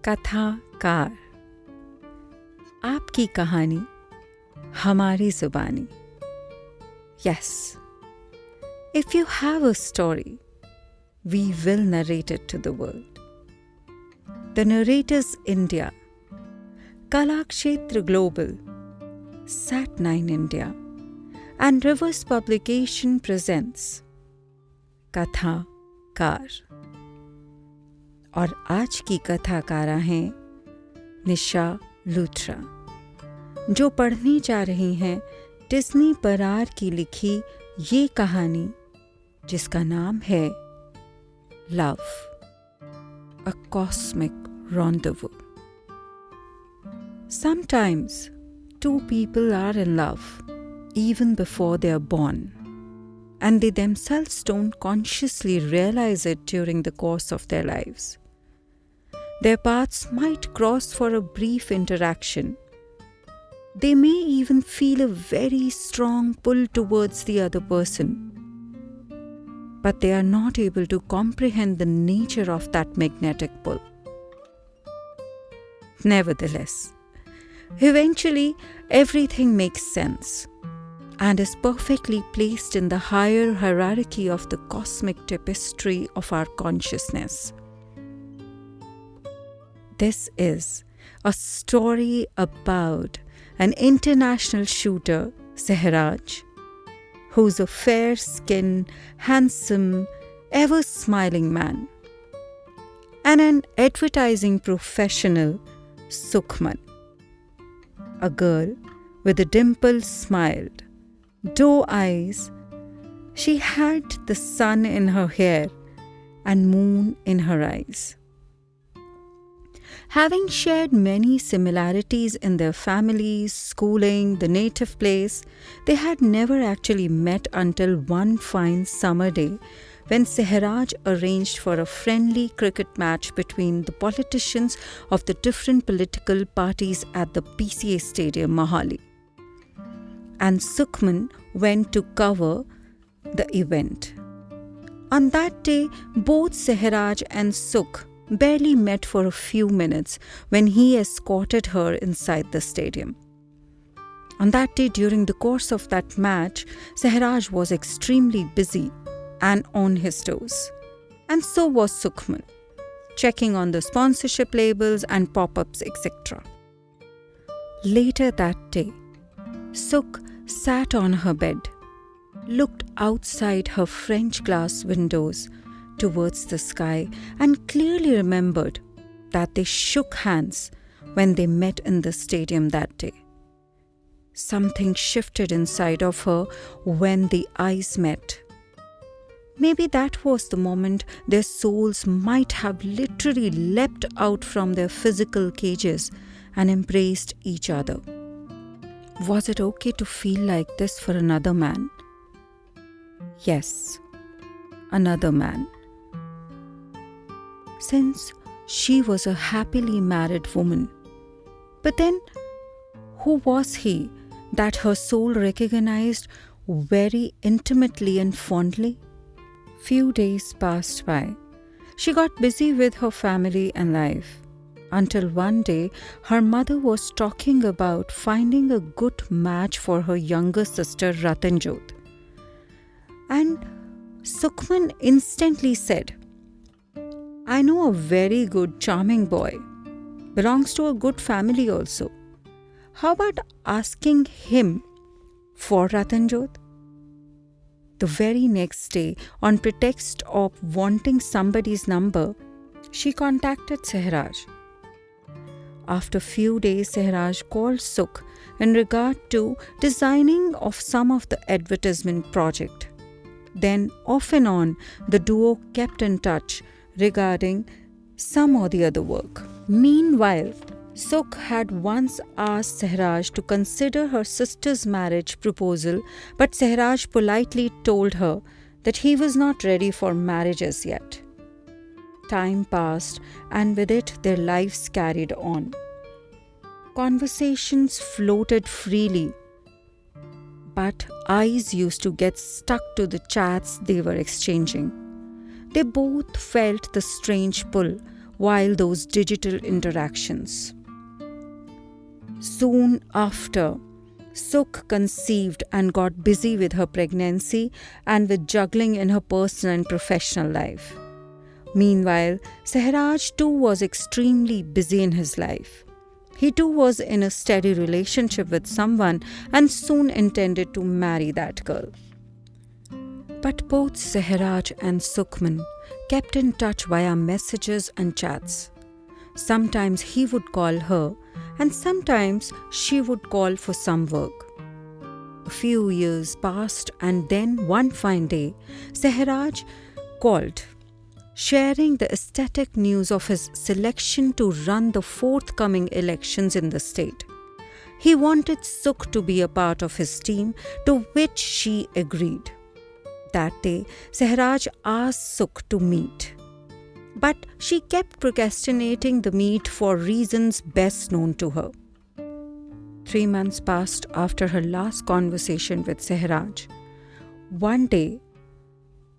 कथाकार। आपकी कहानी हमारी जुबानी। Yes, if you have a story, we will narrate it to the world. The Narrators India, Kalakshetra Global, Sat9 India, and Rivers Publication presents कथाकार। और आज की कथाकारा हैं निशा लूथरा, जो पढ़ने जा रही हैं डिज्नी बरार की लिखी ये कहानी जिसका नाम है love, a cosmic rendezvous. Sometimes two people are in love even before they are born, and they themselves don't consciously realize it during the course of their lives. Their paths might cross for a brief interaction. They may even feel a very strong pull towards the other person, but they are not able to comprehend the nature of that magnetic pull. Nevertheless, eventually everything makes sense and is perfectly placed in the higher hierarchy of the cosmic tapestry of our consciousness. This is a story about an international shooter, Sehraj, who's a fair-skinned, handsome, ever-smiling man, and an advertising professional, Sukhman, a girl with a dimpled smile, doe eyes. She had the sun in her hair and moon in her eyes. Having shared many similarities in their families, schooling, the native place, they had never actually met until one fine summer day when Sehraj arranged for a friendly cricket match between the politicians of the different political parties at the PCA Stadium, Mohali. And Sukhman went to cover the event. On that day, both Sehraj and Sukh barely met for a few minutes when he escorted her inside the stadium. On that day, during the course of that match, Sehraj was extremely busy and on his toes. And so was Sukhman, checking on the sponsorship labels and pop-ups, etc. Later that day, Sukh sat on her bed, looked outside her French glass windows towards the sky, and clearly remembered that they shook hands when they met in the stadium that day. Something shifted inside of her when the eyes met. Maybe that was the moment their souls might have literally leapt out from their physical cages and embraced each other. Was it okay to feel like this for another man? Yes, another man. Since she was a happily married woman. But then, who was he that her soul recognized very intimately and fondly? Few days passed by. She got busy with her family and life, until one day her mother was talking about finding a good match for her younger sister Ratanjot. And Sukhman instantly said, "I know a very good, charming boy. Belongs to a good family also. How about asking him for Ratanjot?" The very next day, on pretext of wanting somebody's number, she contacted Sehraj. After few days, Sehraj called Sukh in regard to designing of some of the advertisement project. Then, off and on, the duo kept in touch regarding some or the other work. Meanwhile, Sukh had once asked Sehraj to consider her sister's marriage proposal, but Sehraj politely told her that he was not ready for marriage as yet. Time passed, and with it their lives carried on. Conversations floated freely, but eyes used to get stuck to the chats they were exchanging. They both felt the strange pull while those digital interactions. Soon after, Sukh conceived and got busy with her pregnancy and with juggling in her personal and professional life. Meanwhile, Sehraj too was extremely busy in his life. He too was in a steady relationship with someone and soon intended to marry that girl. But both Sehraj and Sukhman kept in touch via messages and chats. Sometimes he would call her and sometimes she would call for some work. A few years passed and then one fine day, Sehraj called, sharing the ecstatic news of his selection to run the forthcoming elections in the state. He wanted Sukh to be a part of his team, to which she agreed. That day, Sehraj asked Sukh to meet. But she kept procrastinating the meet for reasons best known to her. 3 months passed after her last conversation with Sehraj. One day,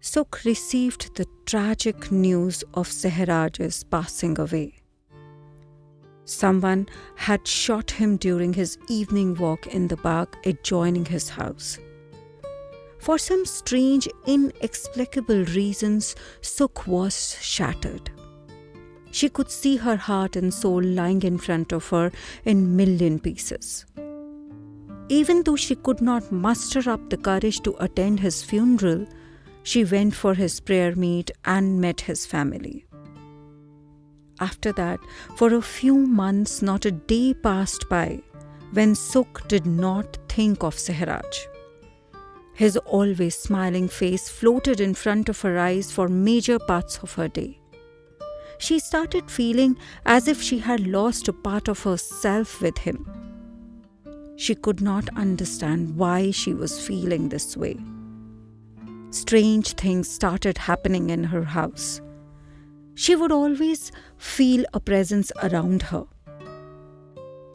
Sukh received the tragic news of Sehraj's passing away. Someone had shot him during his evening walk in the park adjoining his house. For some strange, inexplicable reasons, Sukh was shattered. She could see her heart and soul lying in front of her in million pieces. Even though she could not muster up the courage to attend his funeral, she went for his prayer meet and met his family. After that, for a few months, not a day passed by when Sukh did not think of Sehraj. His always smiling face floated in front of her eyes for major parts of her day. She started feeling as if she had lost a part of herself with him. She could not understand why she was feeling this way. Strange things started happening in her house. She would always feel a presence around her.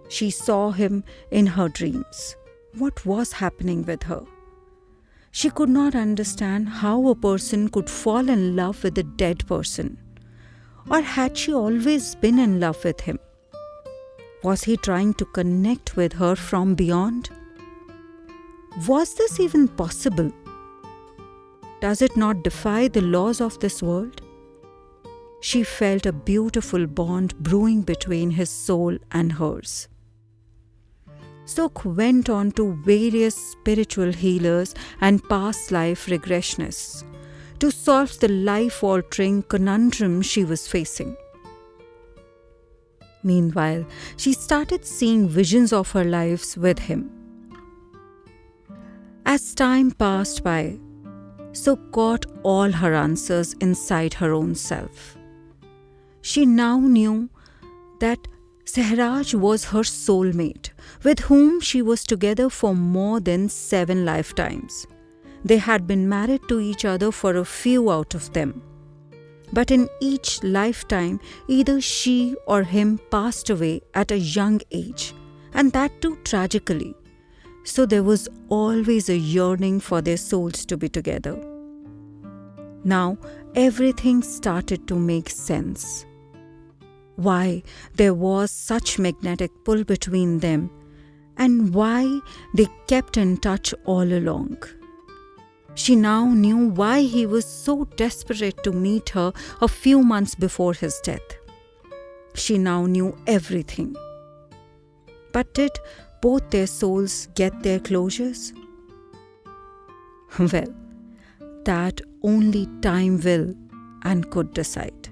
She saw him in her dreams. What was happening with her? She could not understand how a person could fall in love with a dead person. Or had she always been in love with him? Was he trying to connect with her from beyond? Was this even possible? Does it not defy the laws of this world? She felt a beautiful bond brewing between his soul and hers. Sukh went on to various spiritual healers and past life regressionists to solve the life-altering conundrum she was facing. Meanwhile, she started seeing visions of her lives with him. As time passed by, Sukh got all her answers inside her own self. She now knew that Sehraj was her soulmate, with whom she was together for more than 7 lifetimes. They had been married to each other for a few out of them. But in each lifetime, either she or him passed away at a young age, and that too tragically. So there was always a yearning for their souls to be together. Now everything started to make sense. Why there was such magnetic pull between them, and why they kept in touch all along. She now knew why he was so desperate to meet her a few months before his death. She now knew everything. But did both their souls get their closures? Well, that only time will and could decide.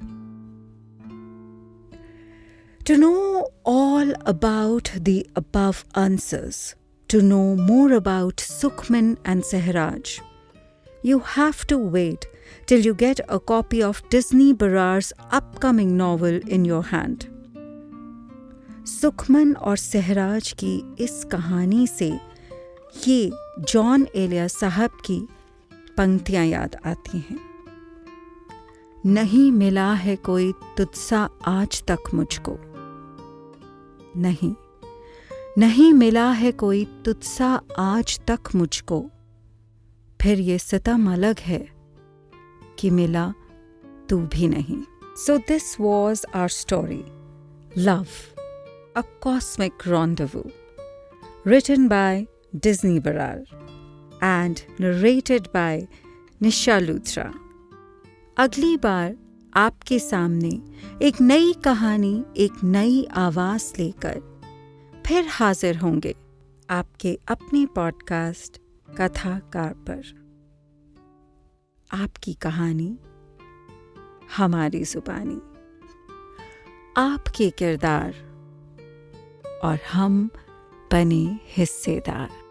To know all about the above answers, to know more about Sukhman and Sehraj, you have to wait till you get a copy of Disney Brar's upcoming novel in your hand. Sukhman और सहराज की इस कहानी से ये John alias साहब की पंक्तियां याद आती हैं। नहीं मिला है कोई तुझसा आज तक मुझको, नहीं मिला है कोई तुझसा आज तक मुझको, फिर ये सितम अलग है कि मिला तू भी नहीं। So this was our story, Love, a Cosmic Rendezvous, written by Disney Brar and narrated by निशा लूथरा। अगली बार आपके सामने एक नई कहानी, एक नई आवाज़ लेकर फिर हाजिर होंगे आपके अपने पॉडकास्ट कथाकार पर। आपकी कहानी हमारी जुबानी, आपके किरदार और हम बने हिस्सेदार।